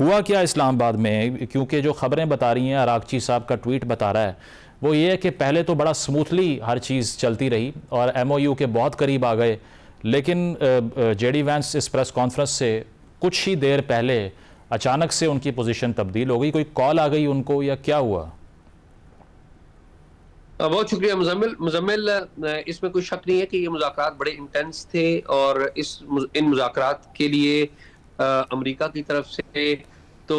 हुआ क्या इस्लामाबाद में, क्योंकि जो खबरें बता रही हैं, अरागची साहब का ट्वीट बता रहा है, वो ये है कि पहले तो बड़ा स्मूथली हर चीज़ चलती रही और MOU के बहुत करीब आ गए, लेकिन JD वैंस इस प्रेस कॉन्फ्रेंस से कुछ ही देर पहले अचानक से उनकी पोजीशन तब्दील हो गई। कोई कॉल आ गई उनको या क्या हुआ? बहुत शुक्रिया मुजम्मिल। इसमें कोई शक नहीं है कि ये मुज़ाकरात बड़े इंटेंस थे और इन मुज़ाकरात के लिए अमेरिका की तरफ से तो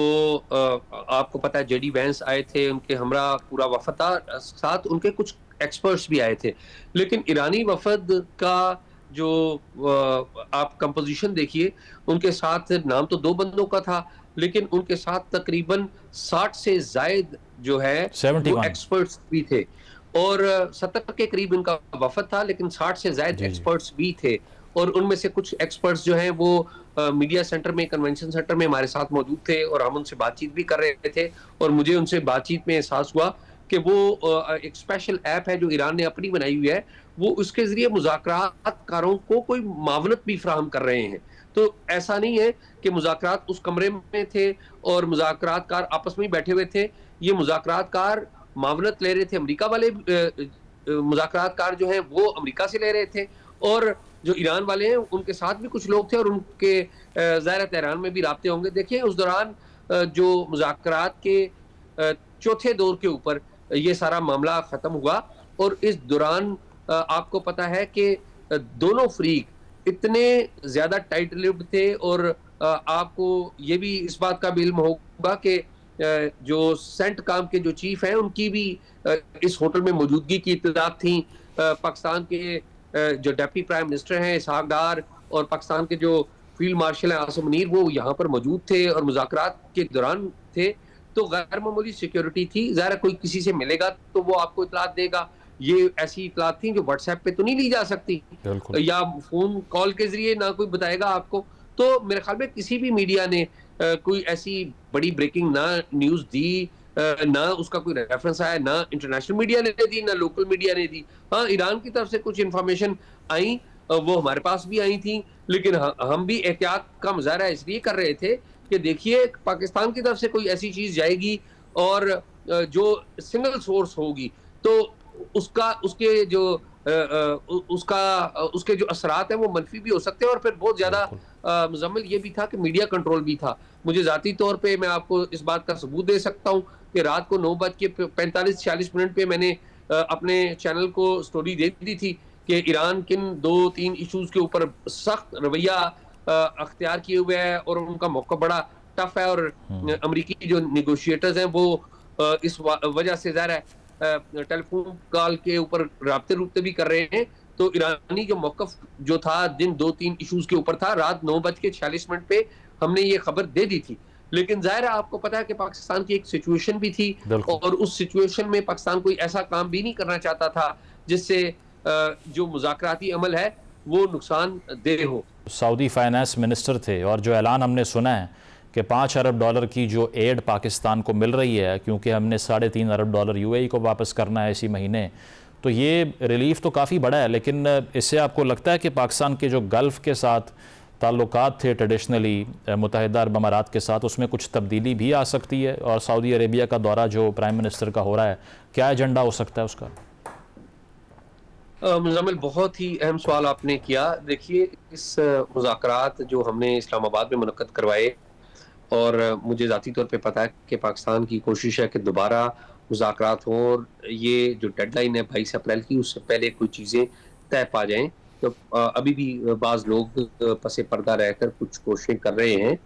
आपको पता है JD वैंस आए थे, उनके हमरा पूरा वफद था, साथ उनके कुछ एक्सपर्ट्स भी आए थे। लेकिन ईरानी वफद का जो आप कंपोजिशन देखिए, उनके साथ नाम तो 2 बंदों का था, लेकिन उनके साथ तकरीबन 60 से जायद जो है वो 71। एक्सपर्ट्स भी थे और 70 के करीब इनका वफद था, लेकिन 60 से ज्यादा जी जी। एक्सपर्ट्स भी थे। और उनमें से कुछ एक्सपर्ट्स जो हैं वो मीडिया सेंटर में, कन्वेंशन सेंटर में हमारे साथ मौजूद थे और हम उनसे बातचीत भी कर रहे थे। और मुझे उनसे बातचीत में एहसास हुआ कि वो एक स्पेशल ऐप है जो ईरान ने अपनी बनाई हुई है, वो उसके जरिए मुज़ाकरातकारों को कोई मावनत भी फराहम कर रहे हैं। तो ऐसा नहीं है कि मुज़ाकरात उस कमरे में थे और मुज़ाकरातकार आपस में ही बैठे हुए थे। ये मुज़ाकरातकार मावनत ले रहे थे, अमेरिका वाले मुज़ाकरातकार जो हैं वो अमेरिका से ले रहे थे और जो ईरान वाले हैं उनके साथ भी कुछ लोग थे और उनके ज़ाहिर तेहरान में भी राब्ते होंगे। देखिए उस दौरान जो मुज़ाकरात के चौथे दौर के ऊपर ये सारा मामला ख़त्म हुआ और इस दौरान आपको पता है कि दोनों फरीक इतने ज़्यादा टाइट लिप्ड थे और आपको ये भी इस बात का भी इल्म होगा कि जो सेंट काम के जो चीफ हैं उनकी भी इस होटल में मौजूदगी की इत्तलात थी। पाकिस्तान के जो डिप्टी प्राइम मिनिस्टर हैं इसहाक डार और पाकिस्तान के जो फील्ड मार्शल हैं आसिम मुनीर, वो यहाँ पर मौजूद थे और मुज़ाकरात के दौरान थे। तो गैर मामूली सिक्योरिटी थी। ज़ाहिर कोई किसी से मिलेगा तो वो आपको इत्तलात देगा। ये ऐसी इत्तलात थी जो व्हाट्सएप पे तो नहीं ली जा सकती या फोन कॉल के जरिए ना कोई बताएगा आपको। तो मेरे ख्याल में किसी भी मीडिया ने कोई ऐसी बड़ी ब्रेकिंग ना न्यूज़ दी, ना उसका कोई रेफरेंस आया, ना इंटरनेशनल मीडिया ने दी, ना लोकल मीडिया ने दी। हाँ, ईरान की तरफ से कुछ इंफॉर्मेशन आई, वो हमारे पास भी आई थी, लेकिन हम भी एहतियात का मुजाहरा इसलिए कर रहे थे कि देखिए पाकिस्तान की तरफ से कोई ऐसी चीज जाएगी और जो सिंगल सोर्स होगी तो उसके जो असरात हैं वो मनफी भी हो सकते हैं और फिर बहुत ज्यादा मुजम्मिल ये भी था कि मीडिया कंट्रोल भी था। मुझे जाती तौर पे मैं आपको इस बात का सबूत दे सकता हूँ कि रात को 9:45-46 पे मैंने अपने चैनल को स्टोरी दे दी थी कि ईरान किन 2-3 इशूज के ऊपर सख्त रवैया अख्तियार किए हुए है और उनका मौका बड़ा टफ है और अमेरिकी जो निगोशिएटर्स हैं वो इस वजह से ज़ाहिर है टेलीफोन कॉल के ऊपर राब्ते भी कर रहे हैं। तो ईरानी जो मौकफ जो था जिन 2-3 इशूज के ऊपर था, रात 9:46 पे हमने ये खबर दे दी थी। लेकिन जाहिर है आपको पता है कि पाकिस्तान की एक सिचुएशन भी थी और उस सिचुएशन में पाकिस्तान कोई ऐसा काम भी नहीं करना चाहता था जिससे जो मुज़ाकराती अमल है वो नुकसान दे हो। सऊदी फाइनेंस मिनिस्टर थे और जो ऐलान हमने सुना है कि $5 अरब की जो एड पाकिस्तान को मिल रही है, क्योंकि हमने $3.5 अरब UAE को वापस करना है इसी महीने, तो ये रिलीफ तो काफ़ी बड़ा है। लेकिन इससे आपको लगता है कि पाकिस्तान के जो गल्फ़ के साथ ताल्लुकात थे ट्रेडिशनली मुत्तहिदा अरब अमारात के साथ, उसमें कुछ तब्दीली भी आ सकती है? और सऊदी अरेबिया का दौरा जो प्राइम मिनिस्टर का हो रहा है, क्या एजेंडा हो सकता है उसका? मुज़म्मिल, बहुत ही अहम सवाल आपने किया। देखिए इस मुज़ाकरात जो हमने इस्लामाबाद में मुनक्कद करवाए और मुझे ज़ाती तौर पे पता है कि पाकिस्तान की कोशिश है कि दोबारा मुज़ाकरात हों और ये जो डेडलाइन है 22 अप्रैल की, उससे पहले कोई चीज़ें तय पा जाएं। तो अभी भी बाज़ लोग पसे पर्दा रहकर कुछ कोशिशें कर रहे हैं।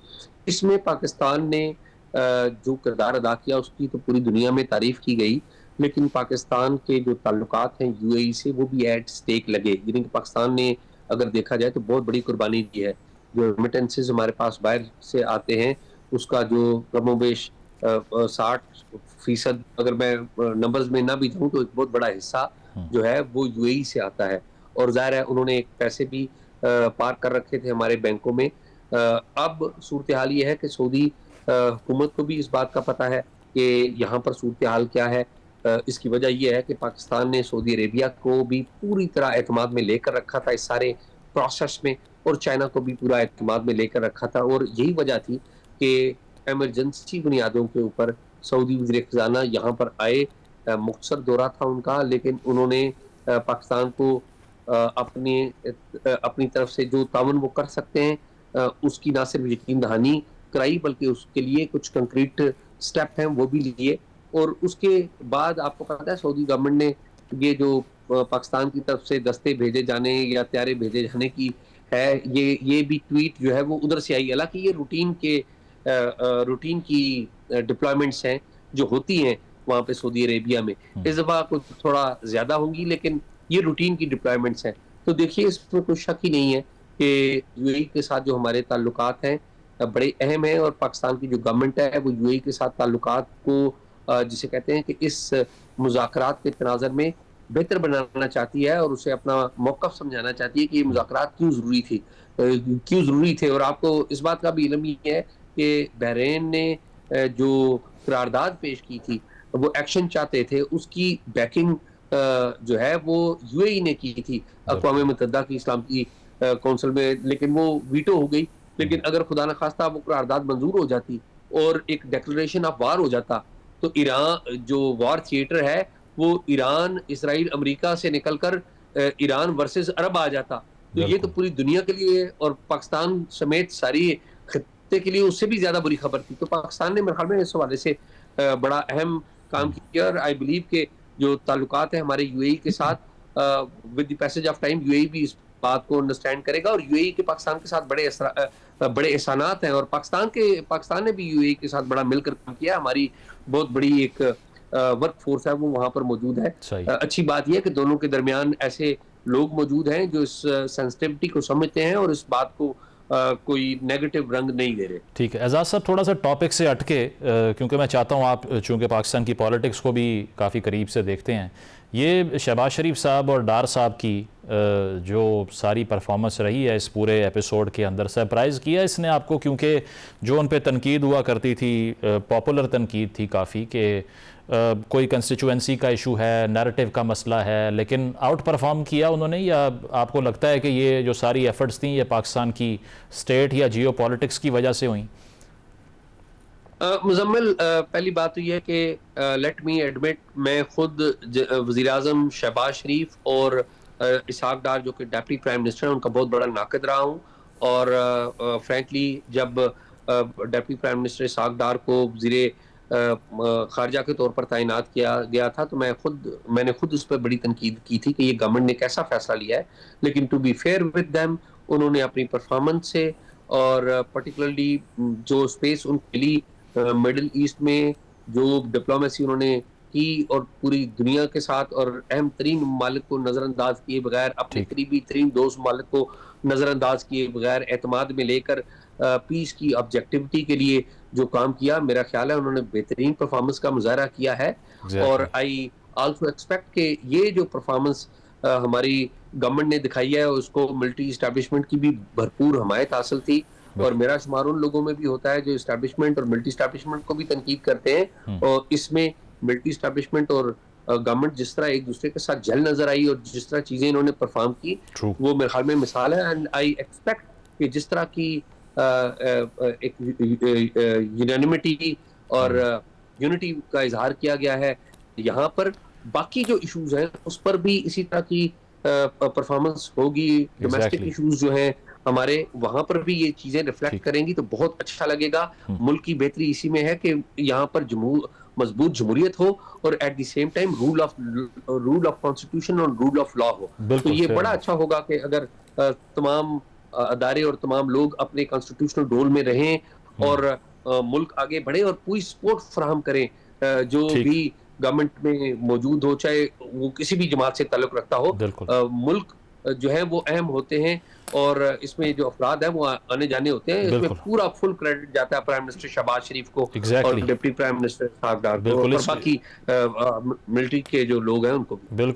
इसमें पाकिस्तान ने जो किरदार अदा किया उसकी तो पूरी दुनिया में तारीफ़ की गई, लेकिन पाकिस्तान के जो ताल्लुकात हैं UAE से वो भी एट स्टेक लगे, यानी कि पाकिस्तान ने अगर देखा जाए तो बहुत बड़ी कुर्बानी दी है। जो रेमिटेंसेस हमारे पास बाहर से आते हैं उसका जो कमोबेश 60% अगर मैं नंबर्स में ना भी जाऊँ तो एक बहुत बड़ा हिस्सा जो है वो UAE से आता है और जाहिर है उन्होंने एक पैसे भी पार कर रखे थे हमारे बैंकों में। अब सूरत हाल ये है कि सऊदी हुकूमत को भी इस बात का पता है कि यहाँ पर सूरत हाल क्या है। इसकी वजह यह है कि पाकिस्तान ने सऊदी अरेबिया को भी पूरी तरह एतमाद में लेकर रखा था इस सारे प्रोसेस में और चाइना को भी पूरा एतमाद में लेकर रखा था और यही वजह थी कि इमरजेंसी बुनियादों के ऊपर सऊदी वज़ीर ख़ज़ाना यहाँ पर आए। मुख्तसर दौरा था उनका, लेकिन उन्होंने पाकिस्तान को अपनी तरफ से जो ताउन वो कर सकते हैं उसकी ना सिर्फ यकीन दहानी कराई, बल्कि उसके लिए कुछ कंक्रीट स्टेप हैं वो भी लिए। और उसके बाद आपको पता है सऊदी गवर्नमेंट ने ये जो पाकिस्तान की तरफ से दस्ते भेजे जाने या तैयारे भेजे जाने की है, ये भी ट्वीट जो है वो उधर से आई। हालांकि ये रूटीन की डिप्लॉयमेंट्स हैं जो होती हैं वहाँ पे सऊदी अरेबिया में, इस दफ़ा कुछ थोड़ा ज़्यादा होंगी, लेकिन ये रूटीन की डिप्लॉयमेंट्स हैं। तो देखिए इसमें कोई शक ही नहीं है कि यूएई के साथ जो हमारे ताल्लुकात हैं बड़े अहम हैं, और पाकिस्तान की जो गवर्नमेंट है वो यूएई के साथ ताल्लुकात को जिसे कहते हैं कि इस मुज़ाकरात के तनाज़ुर में बेहतर बनाना चाहती है और उसे अपना मौक़िफ़ समझाना चाहती है कि ये मुज़ाकरात क्यों ज़रूरी थे। और आपको इस बात का भी इल्म ही है कि बहरीन ने जो करारदाद पेश की थी, वो एक्शन चाहते थे, उसकी बैकिंग जो है वो यूएई ने की थी अक़वाम मुत्तहिदा की इस्लामी कौंसिल में, लेकिन वो वीटो हो गई। लेकिन अगर खुदा न खास्ता वो करारदाद मंजूर हो जाती और एक डिक्लेरेशन ऑफ वार हो जाता, तो ईरान जो वॉर थिएटर है वो ईरान, इसराइल, अमेरिका से निकलकर ईरान वर्सेस अरब आ जाता। तो ये तो पूरी दुनिया के लिए और पाकिस्तान समेत सारी खित्ते के लिए उससे भी ज्यादा बुरी खबर थी। तो पाकिस्तान ने मेरे ख्याल में इस हवाले से बड़ा अहम काम किया, और आई बिलीव के जो ताल्लुकात है हमारे यूएई के साथ, with the passage of time UAE भी इस बात को अंडरस्टैंड करेगा, और यूएई के पाकिस्तान के साथ बड़े एहसानात हैं, और पाकिस्तान ने भी यूएई के साथ बड़ा मिलकर काम किया। हमारी बहुत बड़ी एक वर्क फोर्स है वो वहाँ पर मौजूद है। अच्छी बात यह है कि दोनों के दरमियान ऐसे लोग मौजूद हैं जो इस सेंसिटिविटी को समझते हैं और इस बात को कोई नेगेटिव रंग नहीं दे रहे। ठीक है एजाज साहब, थोड़ा सा टॉपिक से हटके, क्योंकि मैं चाहता हूँ आप चूँकि पाकिस्तान की पॉलिटिक्स को भी काफ़ी करीब से देखते हैं, ये शहबाज शरीफ साहब और डार साहब की जो सारी परफॉर्मेंस रही है इस पूरे एपिसोड के अंदर, सरप्राइज़ किया इसने आपको? क्योंकि जो उन पे तनकीद हुआ करती थी, पॉपुलर तनकीद थी काफ़ी, कि कोई कंस्टिट्यूएंसी का इशू है, नैरेटिव का मसला है, लेकिन आउट परफॉर्म किया उन्होंने, या आपको लगता है कि ये जो सारी एफर्ट्स थी ये पाकिस्तान की स्टेट या जियो पॉलिटिक्स की वजह से हुई? मुजम्मिल, पहली बात तो यह है कि लेट मी एडमिट, मैं खुद वज़ीर आज़म शहबाज शरीफ और इसहाक डार जो कि डेप्टी प्राइम मिनिस्टर हैं उनका बहुत बड़ा नाक़िद रहा हूँ। और फ्रैंकली जब डेप्टी प्राइम मिनिस्टर इसहाक डार को वज़ीर खारजा के तौर पर तैनात किया गया था, तो मैंने खुद उस पर बड़ी तनकीद की थी कि ये गवर्नमेंट ने कैसा फैसला लिया है। लेकिन to be fair with them, उन्होंने अपनी परफॉर्मेंस से और पर्टिकुलरली जो स्पेस उनके लिए मिडिल ईस्ट में जो डिप्लोमेसी उन्होंने की और पूरी दुनिया के साथ और अहम तरीन ममालिक को नज़रअंदाज किए बगैर, अपने करीबी तरीन दोस्त ममालिक को नज़रअंदाज किए बगैर एतमाद में लेकर पीस की ऑब्जेक्टिविटी के लिए जो काम किया, मेरा ख्याल है उन्होंने बेहतरीन परफॉर्मेंस का मुजाहरा किया है। और आई आल्सो एक्सपेक्ट कि ये जो परफॉर्मेंस हमारी गवर्नमेंट ने दिखाई है उसको मिलिट्री इस्टेब्लिशमेंट की भी भरपूर हमायत हासिल थी। और मेरा शुमार उन लोगों में भी होता है जो इस्टेब्लिशमेंट और मिलिट्री इस्टेब्लिशमेंट को भी तनकीद करते हैं, और इसमें मिलिट्री इस्टेब्लिशमेंट और गवर्नमेंट जिस तरह एक दूसरे के साथ जल नजर आई और जिस तरह चीजें इन्होंने परफॉर्म की, वो मेरे ख्याल में मिसाल है। एंड आई एक्सपेक्ट कि जिस तरह की एक यूनानिमिटी और यूनिटी का इजहार किया गया है यहाँ पर, बाकी जो इश्यूज हैं उस पर भी इसी तरह की परफॉर्मेंस होगी। डोमेस्टिक इश्यूज जो हैं हमारे, वहां पर भी ये चीजें रिफ्लेक्ट करेंगी तो बहुत अच्छा लगेगा। मुल्क की बेहतरी इसी में है कि यहाँ पर मजबूत जमहूरियत हो और at the same time rule of constitution और रूल ऑफ लॉ हो। तो ये बड़ा अच्छा होगा कि अगर तमाम अदारे और तमाम लोग अपने कॉन्स्टिट्यूशनल रोल में रहें और मुल्क आगे बढ़े और पूरी सपोर्ट फराहम करें जो भी गवर्नमेंट में मौजूद हो, चाहे वो किसी भी जमात से ताल्लुक रखता हो। मुल्क जो है वो अहम होते हैं और इसमें जो अफराद हैं वो आने जाने होते हैं। इसमें पूरा फुल क्रेडिट जाता है प्राइम मिनिस्टर शहबाज शरीफ को और डिप्टी प्राइम मिनिस्टर इसहाक डार को और बाकी मिलिट्री के जो लोग हैं उनको। बिल्कुल।